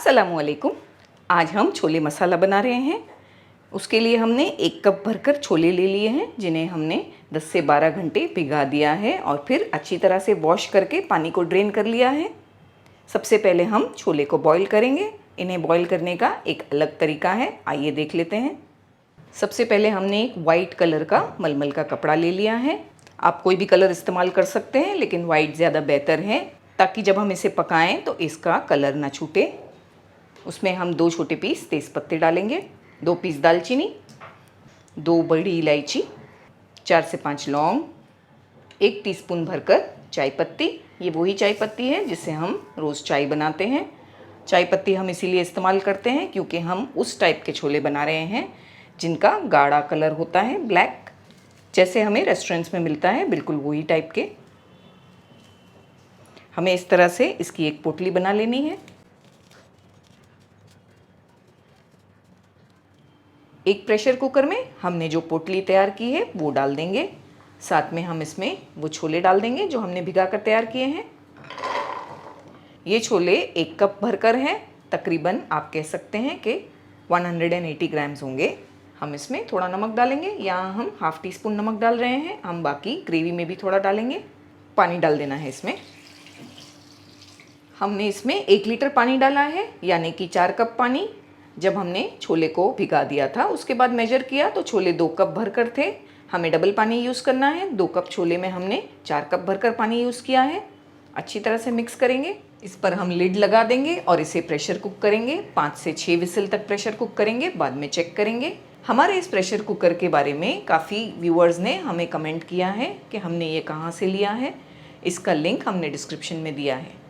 अस्सलामुअलैकुम। आज हम छोले मसाला बना रहे हैं। उसके लिए हमने 1 कप भरकर छोले ले लिए हैं, जिन्हें हमने 10 से 12 घंटे भिगा दिया है और फिर अच्छी तरह से वॉश करके पानी को ड्रेन कर लिया है। सबसे पहले हम छोले को बॉईल करेंगे। इन्हें बॉईल करने का एक अलग तरीका है, आइए देख लेते हैं। सबसे पहले हमने एक वाइट कलर का मलमल का कपड़ा ले लिया है। आप कोई भी कलर इस्तेमाल कर सकते हैं, लेकिन वाइट ज़्यादा बेहतर है ताकि जब हम इसे पकाएं तो इसका कलर ना छूटे। उसमें हम 2 छोटे पीस तेज़पत्ते डालेंगे, 2 पीस दालचीनी, 2 बड़ी इलायची, 4 से 5 लौंग, 1 टीस्पून भरकर चाय पत्ती। ये वही चाय पत्ती है जिससे हम रोज़ चाय बनाते हैं। चाय पत्ती हम इसीलिए इस्तेमाल करते हैं क्योंकि हम उस टाइप के छोले बना रहे हैं जिनका गाढ़ा कलर होता है, ब्लैक, जैसे हमें रेस्टोरेंट्स में मिलता है, बिल्कुल वही टाइप के। हमें इस तरह से इसकी एक पोटली बना लेनी है। एक प्रेशर कुकर में हमने जो पोटली तैयार की है वो डाल देंगे। साथ में हम इसमें वो छोले डाल देंगे जो हमने भिगा कर तैयार किए हैं। ये छोले 1 कप भरकर हैं, तकरीबन आप कह सकते हैं कि 180 ग्राम्स होंगे। हम इसमें थोड़ा नमक डालेंगे, यहाँ हम ½ टीस्पून नमक डाल रहे हैं। हम बाकी ग्रेवी में भी थोड़ा डालेंगे। पानी डाल देना है इसमें। हमने इसमें 1 लीटर पानी डाला है, यानी कि 4 कप पानी। जब हमने छोले को भिगा दिया था उसके बाद मेजर किया तो छोले 2 कप भरकर थे। हमें डबल पानी यूज़ करना है। 2 कप छोले में हमने 4 कप भरकर पानी यूज़ किया है। अच्छी तरह से मिक्स करेंगे। इस पर हम लिड लगा देंगे और इसे प्रेशर कुक करेंगे। 5 से 6 विसिल तक प्रेशर कुक करेंगे, बाद में चेक करेंगे। हमारे इस प्रेशर कुकर के बारे में काफ़ी व्यूअर्स ने हमें कमेंट किया है कि हमने ये कहाँ से लिया है। इसका लिंक हमने डिस्क्रिप्शन में दिया है।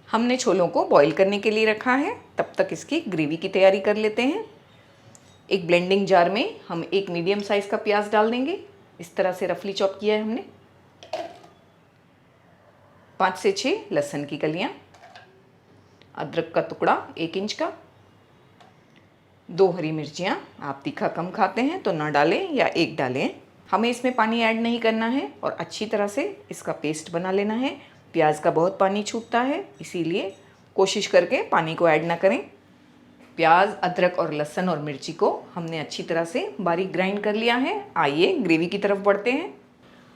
हमने छोलों को बॉईल करने के लिए रखा है, तब तक इसकी ग्रेवी की तैयारी कर लेते हैं। एक ब्लेंडिंग जार में हम 1 मीडियम साइज़ का प्याज डाल देंगे। इस तरह से रफली चॉप किया है हमने। 5 से 6 लहसुन की कलियां, अदरक का टुकड़ा 1 इंच का, 2 हरी मिर्चियाँ। आप तीखा कम खाते हैं तो ना डालें या 1 डालें। हमें इसमें पानी ऐड नहीं करना है और अच्छी तरह से इसका पेस्ट बना लेना है। प्याज का बहुत पानी छूटता है, इसीलिए कोशिश करके पानी को ऐड ना करें। प्याज, अदरक और लहसुन और मिर्ची को हमने अच्छी तरह से बारीक ग्राइंड कर लिया है। आइए ग्रेवी की तरफ बढ़ते हैं।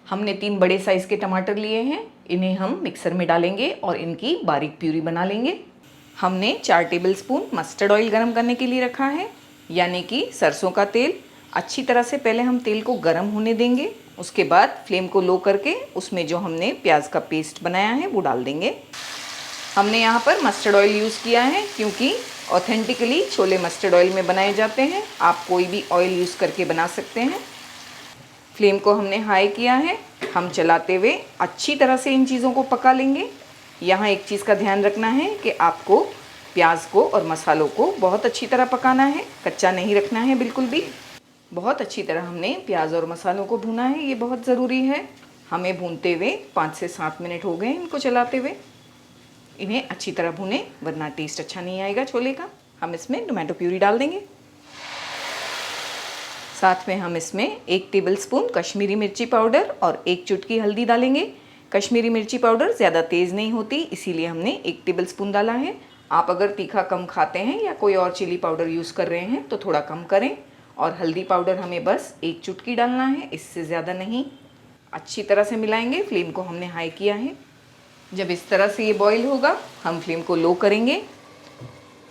हमने 3 बड़े साइज़ के टमाटर लिए हैं। इन्हें हम मिक्सर में डालेंगे और इनकी बारीक प्यूरी बना लेंगे। हमने 4 टेबलस्पून मस्टर्ड ऑयल गरम करने के लिए रखा है, यानी कि सरसों का तेल। अच्छी तरह से पहले हम तेल को गरम होने देंगे। उसके बाद फ्लेम को लो करके उसमें जो हमने प्याज का पेस्ट बनाया है वो डाल देंगे। हमने यहाँ पर मस्टर्ड ऑयल यूज़ किया है क्योंकि ऑथेंटिकली छोले मस्टर्ड ऑयल में बनाए जाते हैं। आप कोई भी ऑयल यूज़ करके बना सकते हैं। फ्लेम को हमने हाई किया है। हम चलाते हुए अच्छी तरह से इन चीज़ों को पका लेंगे। यहाँ एक चीज़ का ध्यान रखना है कि आपको प्याज को और मसालों को बहुत अच्छी तरह पकाना है, कच्चा नहीं रखना है बिल्कुल भी। बहुत अच्छी तरह हमने प्याज और मसालों को भूना है, ये बहुत ज़रूरी है। हमें भूनते हुए 5 से 7 मिनट हो गए इनको चलाते हुए। इन्हें अच्छी तरह भूनें वरना टेस्ट अच्छा नहीं आएगा छोले का। हम इसमें टोमेटो प्यूरी डाल देंगे। साथ में हम इसमें 1 टेबलस्पून कश्मीरी मिर्ची पाउडर और 1 चुटकी हल्दी डालेंगे। कश्मीरी मिर्ची पाउडर ज़्यादा तेज़ नहीं होती, इसीलिए हमने 1 टेबलस्पून डाला है। आप अगर तीखा कम खाते हैं या कोई और चिली पाउडर यूज़ कर रहे हैं तो थोड़ा कम करें। और हल्दी पाउडर हमें बस 1 चुटकी डालना है, इससे ज़्यादा नहीं। अच्छी तरह से मिलाएंगे। फ्लेम को हमने हाई किया है। जब इस तरह से ये बॉईल होगा हम फ्लेम को लो करेंगे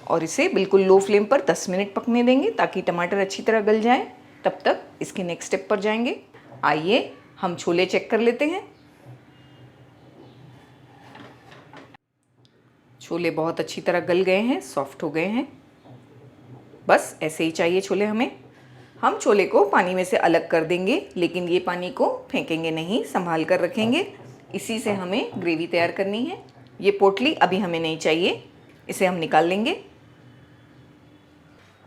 और इसे बिल्कुल लो फ्लेम पर 10 मिनट पकने देंगे ताकि टमाटर अच्छी तरह गल जाए। तब तक इसके नेक्स्ट स्टेप पर जाएंगे। आइए हम छोले चेक कर लेते हैं। छोले बहुत अच्छी तरह गल गए हैं, सॉफ्ट हो गए हैं। बस ऐसे ही चाहिए छोले हमें। हम छोले को पानी में से अलग कर देंगे, लेकिन ये पानी को फेंकेंगे नहीं, संभाल कर रखेंगे। इसी से हमें ग्रेवी तैयार करनी है। ये पोटली अभी हमें नहीं चाहिए, इसे हम निकाल लेंगे।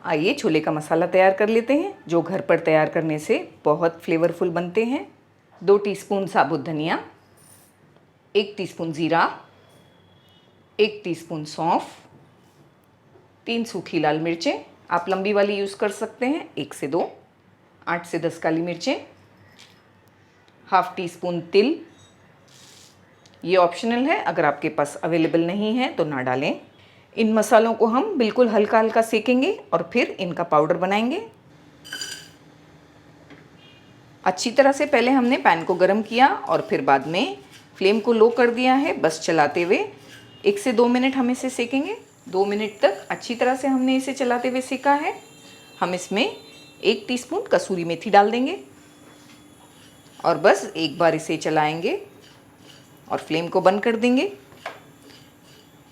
आइए छोले का मसाला तैयार कर लेते हैं, जो घर पर तैयार करने से बहुत फ्लेवरफुल बनते हैं। 2 टीस्पून साबुत धनिया, 1 टीस्पून ज़ीरा, 1 टीस्पून सौंफ, 3 सूखी लाल मिर्चें, आप लंबी वाली यूज़ कर सकते हैं, 1 से 2, 8 से 10 काली मिर्चें, ½ टीस्पून तिल। ये ऑप्शनल है, अगर आपके पास अवेलेबल नहीं है तो ना डालें। इन मसालों को हम बिल्कुल हल्का हल्का सेकेंगे और फिर इनका पाउडर बनाएंगे। अच्छी तरह से पहले हमने पैन को गरम किया और फिर बाद में फ्लेम को लो कर दिया है। बस चलाते हुए 1 से 2 मिनट हम इसे सेकेंगे। 2 मिनट तक अच्छी तरह से हमने इसे चलाते हुए सेका है। हम इसमें 1 टीस्पून कसूरी मेथी डाल देंगे और बस एक बार इसे चलाएंगे और फ्लेम को बंद कर देंगे।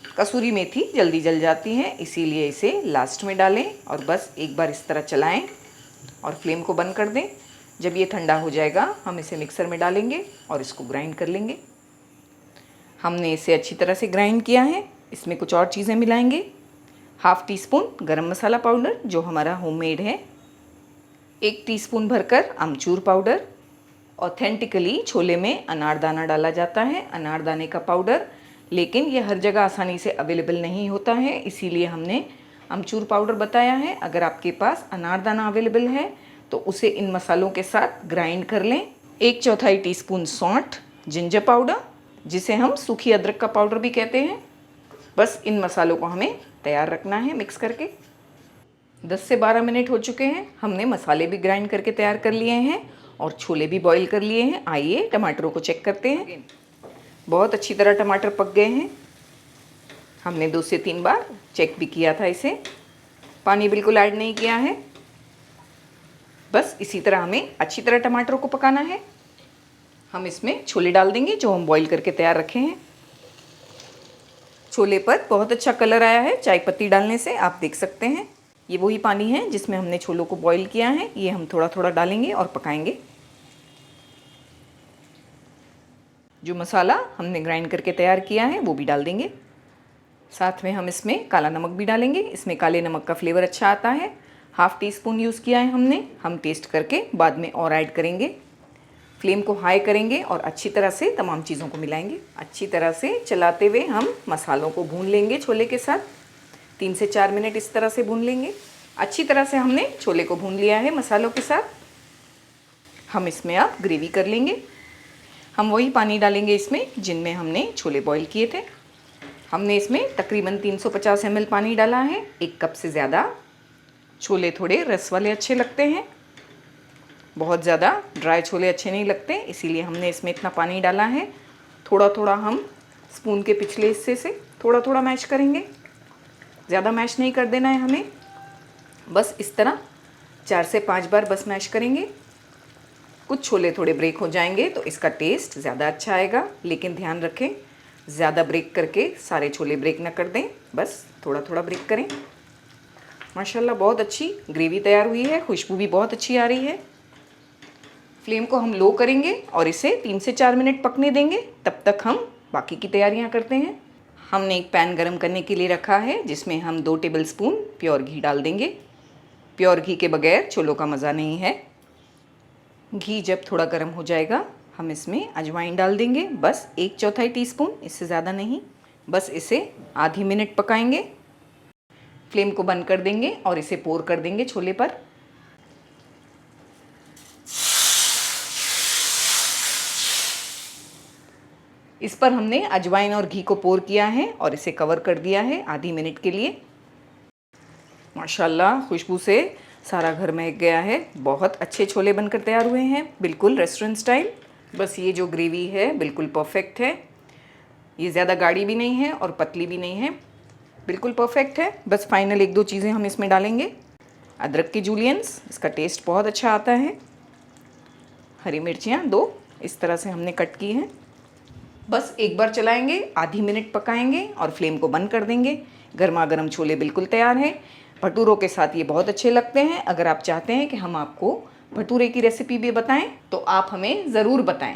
कसूरी मेथी जल्दी जल जाती है, इसीलिए इसे लास्ट में डालें और बस एक बार इस तरह चलाएं और फ्लेम को बंद कर दें। जब ये ठंडा हो जाएगा हम इसे मिक्सर में डालेंगे और इसको ग्राइंड कर लेंगे। हमने इसे अच्छी तरह से ग्राइंड किया है। इसमें कुछ और चीज़ें मिलाएंगे। 1/2 टीस्पून गरम मसाला पाउडर जो हमारा होममेड है, 1 टीस्पून भरकर अमचूर पाउडर। ऑथेंटिकली छोले में अनारदाना डाला जाता है, अनारदाने का पाउडर, लेकिन ये हर जगह आसानी से अवेलेबल नहीं होता है, इसीलिए हमने अमचूर पाउडर बताया है। अगर आपके पास अनारदाना अवेलेबल है तो उसे इन मसालों के साथ ग्राइंड कर लें। 1/4 टीस्पून सौंठ, जिंजर पाउडर जिसे हम सूखी अदरक का पाउडर भी कहते हैं। बस इन मसालों को हमें तैयार रखना है मिक्स करके। 10 से 12 मिनट हो चुके हैं। हमने मसाले भी ग्राइंड करके तैयार कर लिए हैं और छोले भी बॉईल कर लिए हैं। आइए टमाटरों को चेक करते हैं। बहुत अच्छी तरह टमाटर पक गए हैं। हमने 2 से 3 बार चेक भी किया था इसे। पानी बिल्कुल ऐड नहीं किया है। बस इसी तरह हमें अच्छी तरह टमाटरों को पकाना है। हम इसमें छोले डाल देंगे जो हम बॉईल करके तैयार रखे हैं। छोले पर बहुत अच्छा कलर आया है चाय पत्ती डालने से, आप देख सकते हैं। ये वही पानी है जिसमें हमने छोलों को बॉईल किया है। ये हम थोड़ा थोड़ा डालेंगे और पकाएंगे। जो मसाला हमने ग्राइंड करके तैयार किया है वो भी डाल देंगे। साथ में हम इसमें काला नमक भी डालेंगे। इसमें काले नमक का फ्लेवर अच्छा आता है। 1/2 टीस्पून यूज़ किया है हमने। हम टेस्ट करके बाद में और ऐड करेंगे। फ्लेम को हाई करेंगे और अच्छी तरह से तमाम चीज़ों को मिलाएंगे। अच्छी तरह से चलाते हुए हम मसालों को भून लेंगे छोले के साथ। 3 से 4 मिनट इस तरह से भून लेंगे। अच्छी तरह से हमने छोले को भून लिया है मसालों के साथ। हम इसमें अब ग्रेवी कर लेंगे। हम वही पानी डालेंगे इसमें जिनमें हमने छोले बॉईल किए थे। हमने इसमें तकरीबन 350 ml पानी डाला है, 1 कप से ज़्यादा। छोले थोड़े रस वाले अच्छे लगते हैं, बहुत ज़्यादा ड्राई छोले अच्छे नहीं लगते, इसीलिए हमने इसमें इतना पानी डाला है। थोड़ा थोड़ा हम स्पून के पिछले हिस्से से थोड़ा थोड़ा मैश करेंगे। ज़्यादा मैश नहीं कर देना है हमें, बस इस तरह 4 से 5 बार बस मैश करेंगे। कुछ छोले थोड़े ब्रेक हो जाएंगे तो इसका टेस्ट ज़्यादा अच्छा आएगा, लेकिन ध्यान रखें ज़्यादा ब्रेक करके सारे छोले ब्रेक ना कर दें, बस थोड़ा थोड़ा ब्रेक करें। माशाल्लाह बहुत अच्छी ग्रेवी तैयार हुई है, खुशबू भी बहुत अच्छी आ रही है। फ्लेम को हम लो करेंगे और इसे 3 से 4 मिनट पकने देंगे। तब तक हम बाकी की तैयारियां करते हैं। हमने एक पैन गरम करने के लिए रखा है जिसमें हम 2 टेबलस्पून प्योर घी डाल देंगे। प्योर घी के बगैर छोलों का मज़ा नहीं है। घी जब थोड़ा गर्म हो जाएगा हम इसमें अजवाइन डाल देंगे, बस 1/4 टीस्पून, इससे ज़्यादा नहीं। बस इसे आधी मिनट पकाएंगे। फ्लेम को बंद कर देंगे और इसे पोर कर देंगे छोले पर। इस पर हमने अजवाइन और घी को पोर किया है और इसे कवर कर दिया है आधी मिनट के लिए। माशाल्लाह खुशबू से सारा घर महक गया है। बहुत अच्छे छोले बनकर तैयार हुए हैं, बिल्कुल रेस्टोरेंट स्टाइल। बस ये जो ग्रेवी है बिल्कुल परफेक्ट है। ये ज़्यादा गाढ़ी भी नहीं है और पतली भी नहीं है, बिल्कुल परफेक्ट है। बस फाइनल 1-2 चीज़ें हम इसमें डालेंगे। अदरक के जूलियंस, इसका टेस्ट बहुत अच्छा आता है। हरी मिर्चियाँ 2 इस तरह से हमने कट की हैं। बस एक बार चलाएंगे, आधी मिनट पकाएंगे और फ्लेम को बंद कर देंगे। गर्मा गर्म छोले बिल्कुल तैयार हैं। भटूरों के साथ ये बहुत अच्छे लगते हैं। अगर आप चाहते हैं कि हम आपको भटूरे की रेसिपी भी बताएं तो आप हमें ज़रूर बताएं।